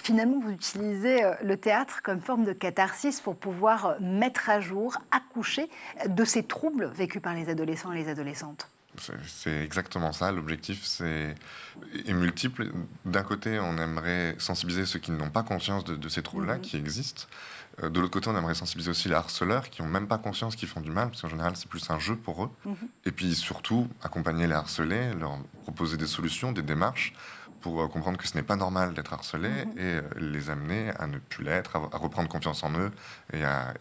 finalement, vous utilisez le théâtre comme forme de catharsis pour pouvoir mettre à jour, accoucher de ces troubles vécus par les adolescents et les adolescentes. C'est exactement ça. L'objectif est multiple. D'un côté, on aimerait sensibiliser ceux qui n'ont pas conscience de ces troubles-là, qui existent. De l'autre côté, on aimerait sensibiliser aussi les harceleurs qui n'ont même pas conscience qu'ils font du mal, parce qu'en général, c'est plus un jeu pour eux. Et puis surtout, accompagner les harcelés, leur proposer des solutions, des démarches, pour comprendre que ce n'est pas normal d'être harcelé et les amener à ne plus l'être, à reprendre confiance en eux et à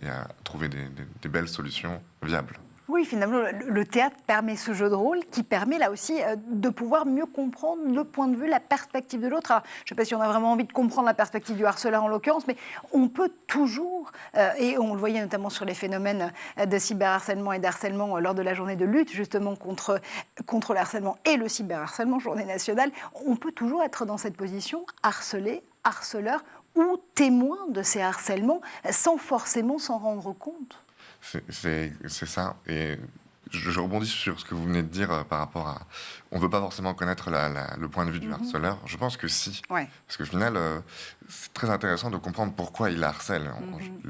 trouver des belles solutions viables. Oui, finalement, le théâtre permet ce jeu de rôle qui permet là aussi de pouvoir mieux comprendre le point de vue, la perspective de l'autre. Alors, je ne sais pas si on a vraiment envie de comprendre la perspective du harceleur en l'occurrence, mais on peut toujours, et on le voyait notamment sur les phénomènes de cyberharcèlement et d'harcèlement lors de la journée de lutte justement contre le harcèlement et le cyberharcèlement, journée nationale, on peut toujours être dans cette position, harcelé, harceleur ou témoin de ces harcèlements sans forcément s'en rendre compte. C'est ça. Et je rebondis sur ce que vous venez de dire par rapport à... On ne veut pas forcément connaître le point de vue du harceleur. Je pense que si. Ouais. Parce qu'au final, c'est très intéressant de comprendre pourquoi il harcèle.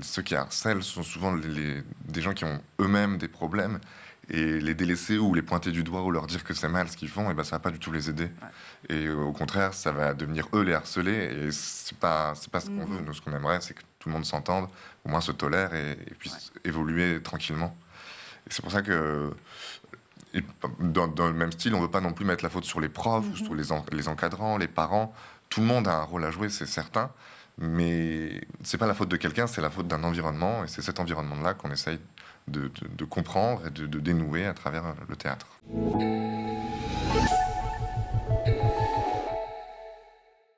Ceux qui harcèlent sont souvent des gens qui ont eux-mêmes des problèmes. Et les délaisser ou les pointer du doigt ou leur dire que c'est mal ce qu'ils font, et ben ça va pas du tout les aider. Ouais. Et au contraire, ça va devenir eux les harcelés. Et c'est pas ce qu'on veut. Nous, ce qu'on aimerait, c'est que tout le monde s'entende, au moins se tolère et puisse évoluer tranquillement. Et c'est pour ça que, et dans le même style, on veut pas non plus mettre la faute sur les profs, ou sur les encadrants, les parents. Tout le monde a un rôle à jouer, c'est certain. Mais c'est pas la faute de quelqu'un, c'est la faute d'un environnement. Et c'est cet environnement-là qu'on essaye de comprendre et de dénouer à travers le théâtre.